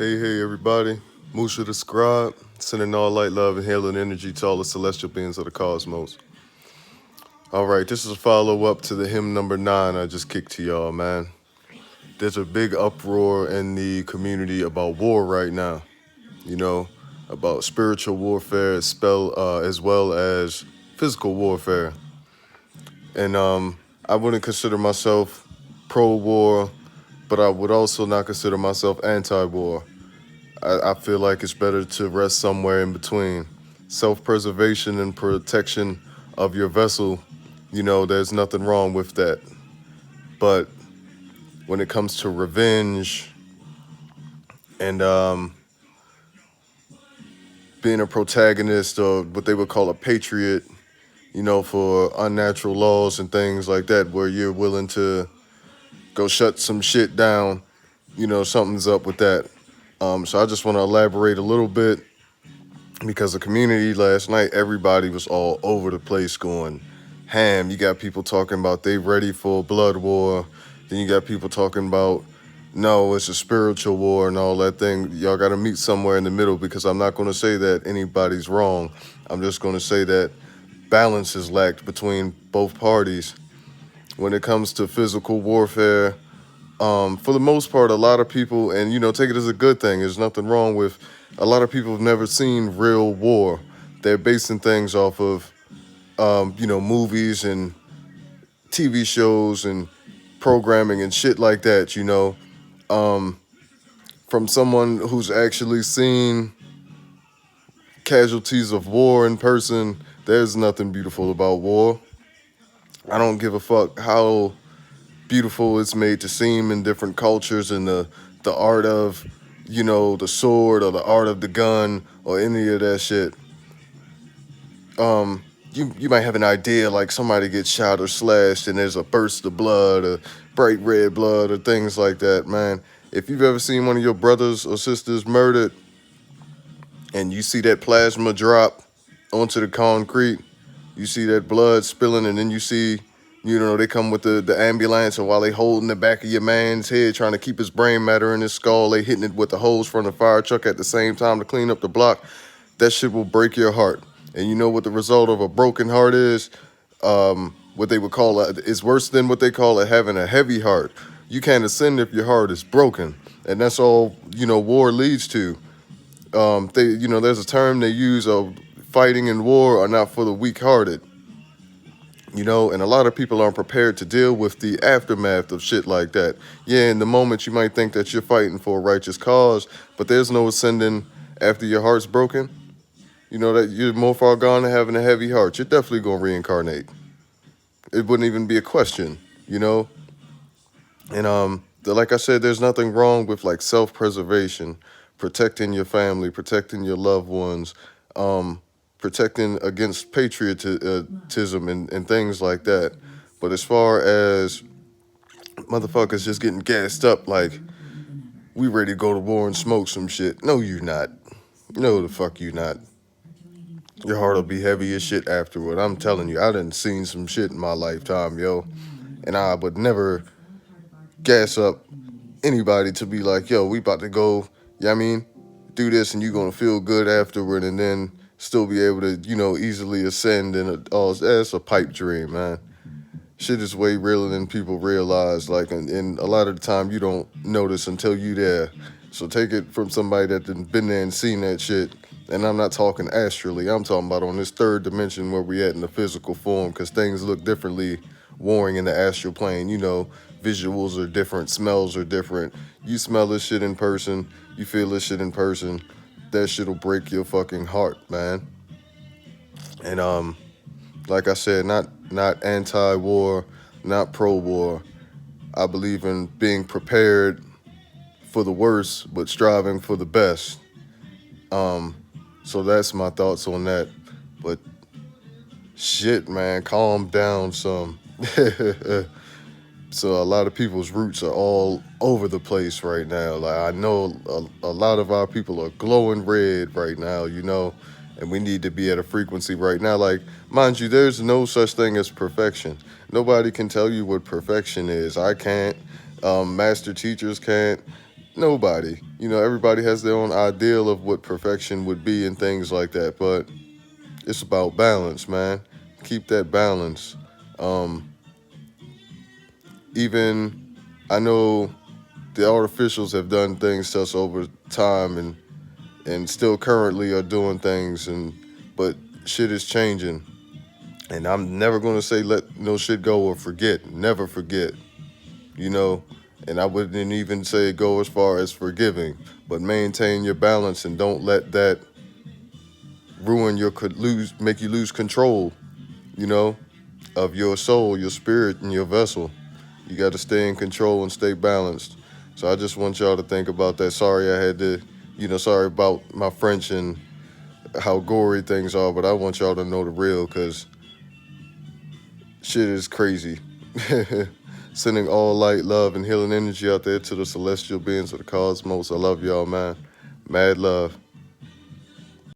Hey, everybody. Musha the Scribe, sending all light, love, and healing energy to all the celestial beings of the cosmos. All right, this is a follow up to the hymn number 9 I just kicked to y'all, man. There's a big uproar in the community about war right now, you know, about spiritual warfare as well as physical warfare. And I wouldn't consider myself pro war, but I would also not consider myself anti war. I feel like it's better to rest somewhere in between. Self preservation and protection of your vessel, there's nothing wrong with that. But when it comes to revenge and being a protagonist or what they would call a patriot, for unnatural laws and things like that, where you're willing to go shut some shit down, something's up with that. So I just want to elaborate a little bit because the community last night, everybody was all over the place going ham. You got people talking about they ready for a blood war. Then you got people talking about no, it's a spiritual war and all that thing. Y'all got to meet somewhere in the middle because I'm not going to say that anybody's wrong. I'm just going to say that balance is lacked between both parties. When it comes to physical warfare, for the most part, a lot of people, and take it as a good thing. There's nothing wrong with. A lot of people have never seen real war. They're basing things off of, movies and TV shows and programming and shit like that. From someone who's actually seen casualties of war in person, there's nothing beautiful about war. I don't give a fuck how beautiful it's made to seem in different cultures and the art of the sword or the art of the gun or any of that shit. You might have an idea like somebody gets shot or slashed and there's a burst of blood or bright red blood or things like that, man. If you've ever seen one of your brothers or sisters murdered and you see that plasma drop onto the concrete, you see that blood spilling, and then you see, they come with the ambulance, and while they holding the back of your man's head, trying to keep his brain matter in his skull, they hitting it with the hose from the fire truck at the same time to clean up the block. That shit will break your heart. And you know what the result of a broken heart is? What they would call it's worse than what they call having a heavy heart. You can't ascend if your heart is broken, and that's all war leads to. There's a term they use of fighting in war are not for the weak-hearted. And a lot of people aren't prepared to deal with the aftermath of shit like that. Yeah, in the moment you might think that you're fighting for a righteous cause, but there's no ascending after your heart's broken. That you're more far gone than having a heavy heart. You're definitely going to reincarnate. It wouldn't even be a question, And like I said, there's nothing wrong with like self-preservation, protecting your family, protecting your loved ones, protecting against patriotism and things like that. But as far as motherfuckers just getting gassed up like we ready to go to war and smoke some shit. No, you not. No, the fuck you not. Your heart will be heavy as shit afterward. I'm telling you, I done seen some shit in my lifetime, yo. And I would never gas up anybody to be like, yo, we about to go, do this and you gonna feel good afterward and then still be able to, easily ascend and all. That's a pipe dream, man. Shit is way realer than people realize. Like, and a lot of the time you don't notice until you there. So take it from somebody that done been there and seen that shit. And I'm not talking astrally. I'm talking about on this third dimension where we at in the physical form, because things look differently warring in the astral plane. Visuals are different, smells are different. You smell this shit in person, you feel this shit in person. That shit'll break your fucking heart, man. And like I said, not anti-war, not pro-war. I believe in being prepared for the worst, but striving for the best. So that's my thoughts on that. But shit, man, calm down some. So a lot of people's roots are all over the place right now. Like I know a lot of our people are glowing red right now, and we need to be at a frequency right now. Like, mind you, there's no such thing as perfection. Nobody can tell you what perfection is. I can't. Master teachers can't. Nobody. You know, everybody has their own ideal of what perfection would be and things like that. But it's about balance, man. Keep that balance. Um, even I know the artificials have done things to us over time and still currently are doing things but shit is changing. And I'm never gonna say let no shit go or forget. Never forget. You know, and I wouldn't even say go as far as forgiving, but maintain your balance and don't let that ruin your could lose make you lose control, you know, of your soul, your spirit, and your vessel. You got to stay in control and stay balanced. So I just want y'all to think about that. Sorry I had to, sorry about my French and how gory things are, but I want y'all to know the real because shit is crazy. Sending all light, love, and healing energy out there to the celestial beings of the cosmos. I love y'all, man. Mad love.